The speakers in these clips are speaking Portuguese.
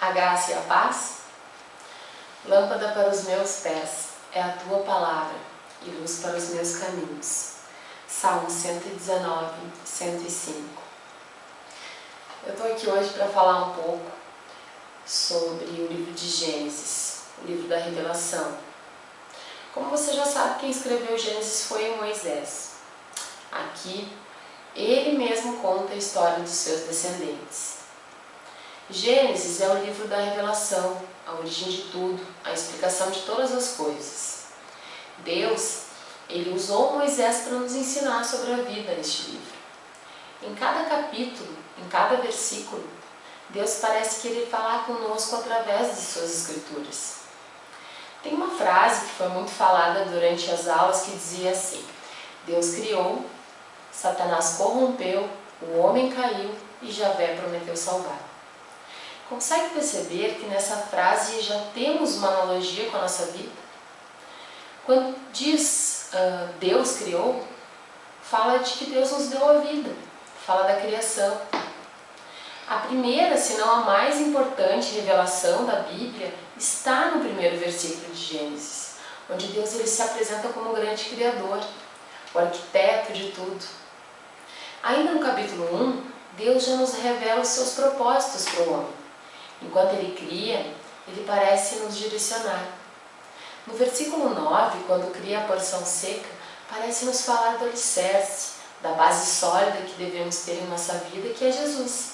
A graça e a paz. Lâmpada para os meus pés é a tua palavra e luz para os meus caminhos. Salmo 119, 105. Eu estou aqui hoje para falar um pouco sobre o livro de Gênesis, o livro da revelação. Como você já sabe, quem escreveu Gênesis foi Moisés. Aqui, ele mesmo conta a história dos seus descendentes. Gênesis é o livro da revelação, a origem de tudo, a explicação de todas as coisas. Deus, ele usou Moisés para nos ensinar sobre a vida neste livro. Em cada capítulo, em cada versículo, Deus parece querer falar conosco através de suas escrituras. Tem uma frase que foi muito falada durante as aulas que dizia assim: Deus criou, Satanás corrompeu, o homem caiu e Javé prometeu salvar. Consegue perceber que nessa frase já temos uma analogia com a nossa vida? Quando diz Deus criou, fala de que Deus nos deu a vida, fala da criação. A primeira, se não a mais importante revelação da Bíblia está no primeiro versículo de Gênesis, onde Deus ele se apresenta como o grande Criador, o arquiteto de tudo. Ainda no capítulo 1, Deus já nos revela os seus propósitos para o homem. Enquanto ele cria, ele parece nos direcionar. No versículo 9, quando cria a porção seca, parece nos falar do alicerce, da base sólida que devemos ter em nossa vida, que é Jesus.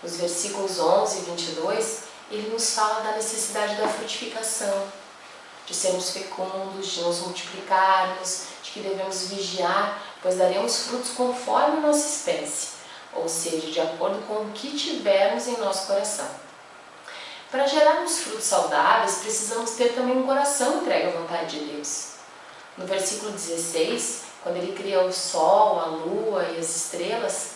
Nos versículos 11 e 22, ele nos fala da necessidade da frutificação, de sermos fecundos, de nos multiplicarmos, de que devemos vigiar, pois daremos frutos conforme a nossa espécie, ou seja, de acordo com o que tivermos em nosso coração. Para gerarmos frutos saudáveis, precisamos ter também um coração entregue à vontade de Deus. No versículo 16, quando ele cria o sol, a lua e as estrelas,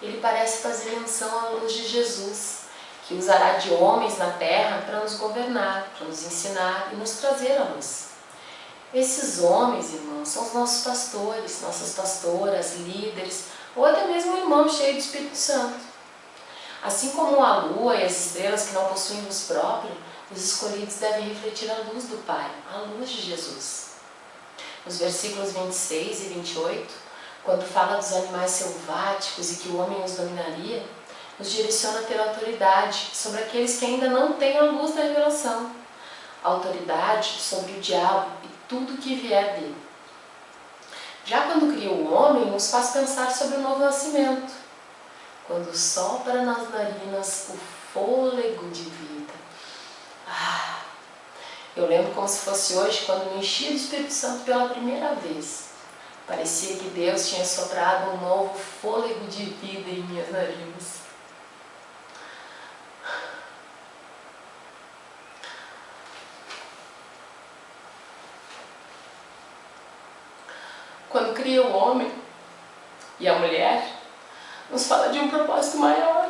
ele parece fazer menção à luz de Jesus, que usará de homens na terra para nos governar, para nos ensinar e nos trazer a luz. Esses homens, irmãos, são os nossos pastores, nossas pastoras, líderes, ou até mesmo um irmão cheio do Espírito Santo. Assim como a lua e as estrelas que não possuem luz própria, os escolhidos devem refletir a luz do Pai, a luz de Jesus. Nos versículos 26 e 28, quando fala dos animais selváticos e que o homem os dominaria, nos direciona a ter autoridade sobre aqueles que ainda não têm a luz da revelação, autoridade sobre o diabo e tudo que vier dele. Já quando cria o homem, nos faz pensar sobre o novo nascimento, quando sopra nas narinas o fôlego de vida. Eu lembro como se fosse hoje, quando me enchi do Espírito Santo pela primeira vez. Parecia que Deus tinha soprado um novo fôlego de vida em minhas narinas. Quando cria o homem e a mulher, nos fala de um propósito maior.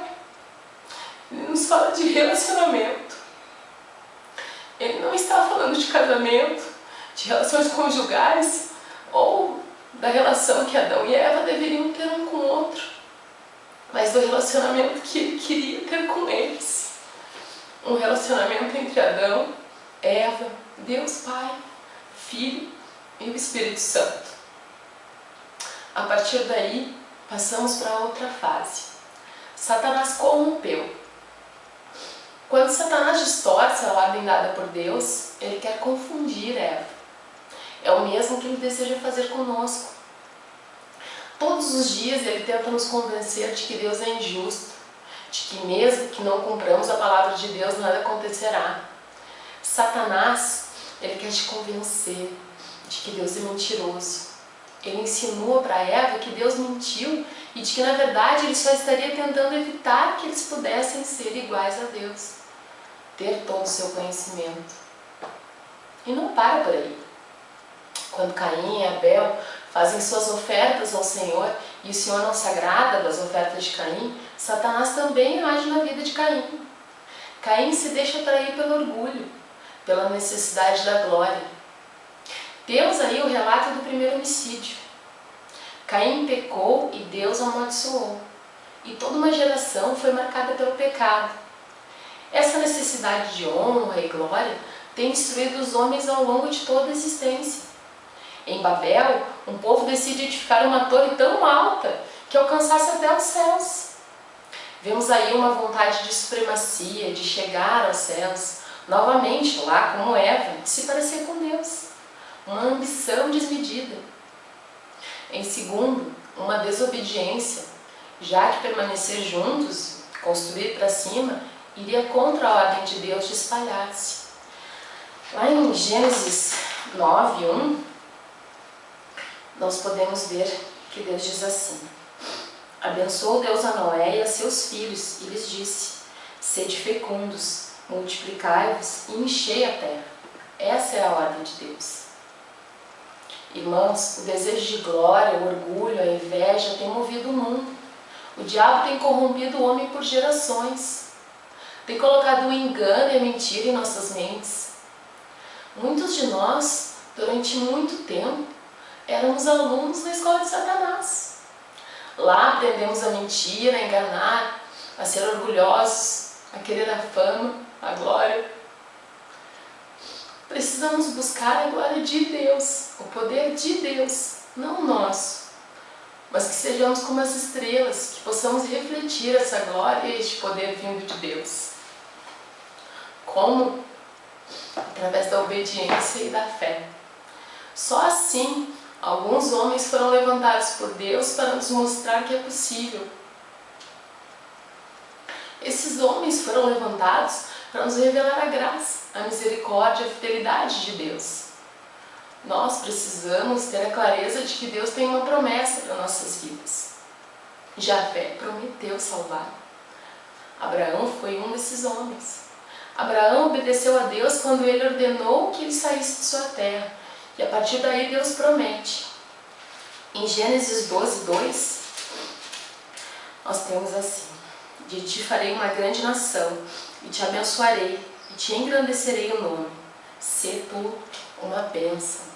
Ele nos fala de relacionamento. Ele não está falando de casamento, de relações conjugais ou da relação que Adão e Eva deveriam ter um com o outro, mas do relacionamento que ele queria ter com eles. Um relacionamento entre Adão, Eva, Deus Pai, Filho e o Espírito Santo. A partir daí, passamos para outra fase. Satanás corrompeu. Quando Satanás distorce a ordem dada por Deus, ele quer confundir Eva. É o mesmo que ele deseja fazer conosco. Todos os dias ele tenta nos convencer de que Deus é injusto, de que mesmo que não cumpramos a palavra de Deus, nada acontecerá. Satanás, ele quer te convencer de que Deus é mentiroso. Ele insinua para Eva que Deus mentiu e de que na verdade ele só estaria tentando evitar que eles pudessem ser iguais a Deus, ter todo o seu conhecimento. E não para por aí. Quando Caim e Abel fazem suas ofertas ao Senhor e o Senhor não se agrada das ofertas de Caim, Satanás também age na vida de Caim. Caim se deixa atrair pelo orgulho, pela necessidade da glória. Temos aí o relato do primeiro homicídio. Caim pecou e Deus amaldiçoou. e toda uma geração foi marcada pelo pecado. Essa necessidade de honra e glória tem destruído os homens ao longo de toda a existência. Em Babel, um povo decide edificar uma torre tão alta que alcançasse até os céus. Vemos aí uma vontade de supremacia, de chegar aos céus, novamente lá como Eva, de se parecer com Deus. Uma ambição desmedida. Em segundo, uma desobediência, já que permanecer juntos, construir para cima, iria contra a ordem de Deus de espalhar-se. Lá em Gênesis 9:1, nós podemos ver que Deus diz assim: abençoou Deus a Noé e a seus filhos, e lhes disse: sede fecundos, multiplicai-vos e enchei a terra. Essa é a ordem de Deus. Irmãos, o desejo de glória, o orgulho, a inveja tem movido o mundo. O diabo tem corrompido o homem por gerações. Tem colocado o engano e a mentira em nossas mentes. Muitos de nós, durante muito tempo, éramos alunos na escola de Satanás. Lá aprendemos a mentir, a enganar, a ser orgulhosos, a querer a fama, a glória. Precisamos buscar a glória de Deus, o poder de Deus, não o nosso. Mas que sejamos como as estrelas, que possamos refletir essa glória e este poder vindo de Deus. Como? Através da obediência e da fé. Só assim, alguns homens foram levantados por Deus para nos mostrar que é possível. Esses homens foram levantados para nos revelar a graça, a misericórdia e a fidelidade de Deus. Nós precisamos ter a clareza de que Deus tem uma promessa para nossas vidas. Javé prometeu salvar. Abraão foi um desses homens. Abraão obedeceu a Deus quando ele ordenou que ele saísse de sua terra. E a partir daí Deus promete. Em Gênesis 12:2, nós temos assim: de ti farei uma grande nação, e te abençoarei, e te engrandecerei o nome. Sê tu uma bênção.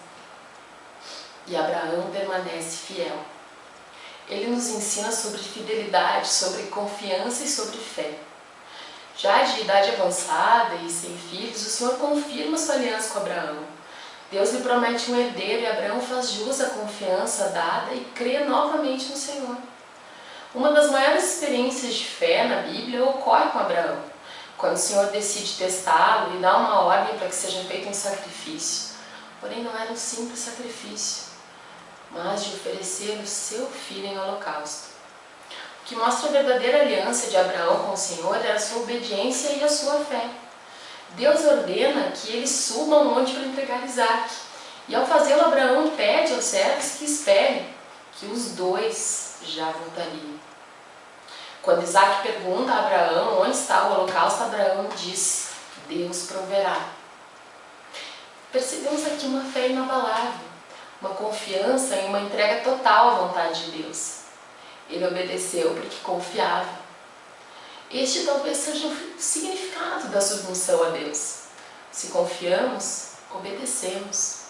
E Abraão permanece fiel. Ele nos ensina sobre fidelidade, sobre confiança e sobre fé. Já de idade avançada e sem filhos, o Senhor confirma sua aliança com Abraão. Deus lhe promete um herdeiro e Abraão faz jus à confiança dada e crê novamente no Senhor. Uma das maiores experiências de fé na Bíblia ocorre com Abraão, quando o Senhor decide testá-lo e dá uma ordem para que seja feito um sacrifício. Porém, não era um simples sacrifício, mas de oferecer o seu filho em holocausto. O que mostra a verdadeira aliança de Abraão com o Senhor era a sua obediência e a sua fé. Deus ordena que ele suba ao monte para entregar Isaac. E ao fazê-lo, Abraão pede aos servos que esperem, que os dois já voltariam. Quando Isaac pergunta a Abraão onde está o holocausto, Abraão diz: Deus proverá. Percebemos aqui uma fé inabalável, uma confiança em uma entrega total à vontade de Deus. Ele obedeceu porque confiava. Este talvez seja o significado da submissão a Deus. Se confiamos, obedecemos.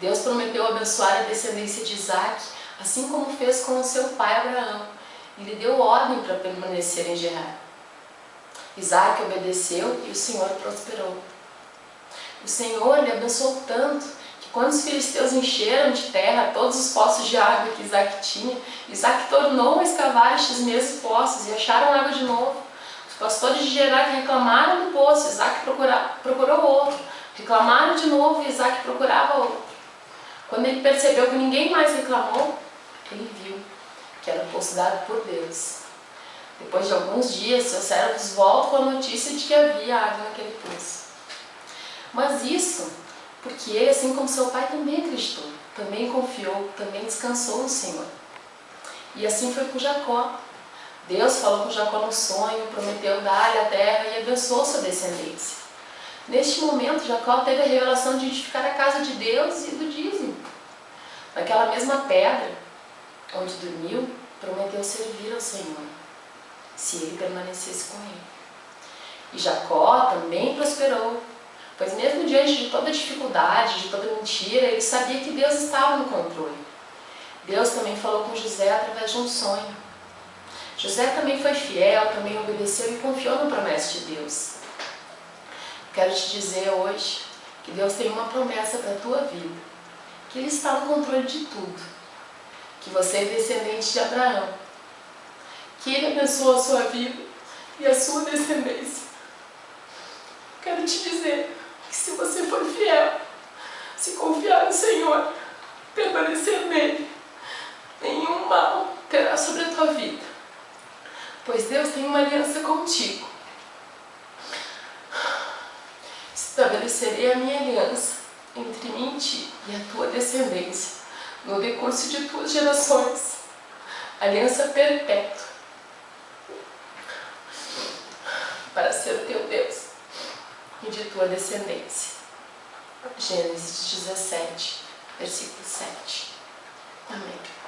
Deus prometeu abençoar a descendência de Isaac, assim como fez com o seu pai Abraão, e lhe deu ordem para permanecer em Gerar. Isaac obedeceu e o Senhor prosperou. O Senhor lhe abençoou tanto que quando os filisteus encheram de terra todos os poços de água que Isaac tinha, Isaac tornou a escavar estes mesmos poços e acharam água de novo. Os pastores de Gerar reclamaram do poço, Isaac procurou outro. Reclamaram de novo e Isaac procurava outro. Quando ele percebeu que ninguém mais reclamou, ele viu que era o poço dado por Deus. Depois de alguns dias, seus servos voltam com a notícia de que havia água naquele poço. Mas isso porque ele, assim como seu pai, também acreditou, também confiou, também descansou no Senhor. E assim foi com Jacó. Deus falou com Jacó no sonho, prometeu dar-lhe a terra e abençoou sua descendência. Neste momento, Jacó teve a revelação de edificar a casa de Deus e do dízimo. Naquela mesma pedra onde dormiu, prometeu servir ao Senhor, se ele permanecesse com ele. E Jacó também prosperou, pois mesmo diante de toda dificuldade, de toda mentira, ele sabia que Deus estava no controle. Deus também falou com José através de um sonho. José também foi fiel, também obedeceu e confiou na promessa de Deus. Quero te dizer hoje que Deus tem uma promessa para a tua vida, que Ele está no controle de tudo, que você é descendente de Abraão, que Ele abençoa a sua vida e a sua descendência. Quero te dizer que se você for fiel, se confiar no Senhor, permanecer nele, nenhum mal terá sobre a tua vida, pois Deus tem uma aliança contigo. Estabelecerei a minha aliança entre mim e ti e a tua descendência no decurso de tuas gerações, aliança perpétua, para ser o teu Deus e de tua descendência. Gênesis 17, versículo 7. Amém.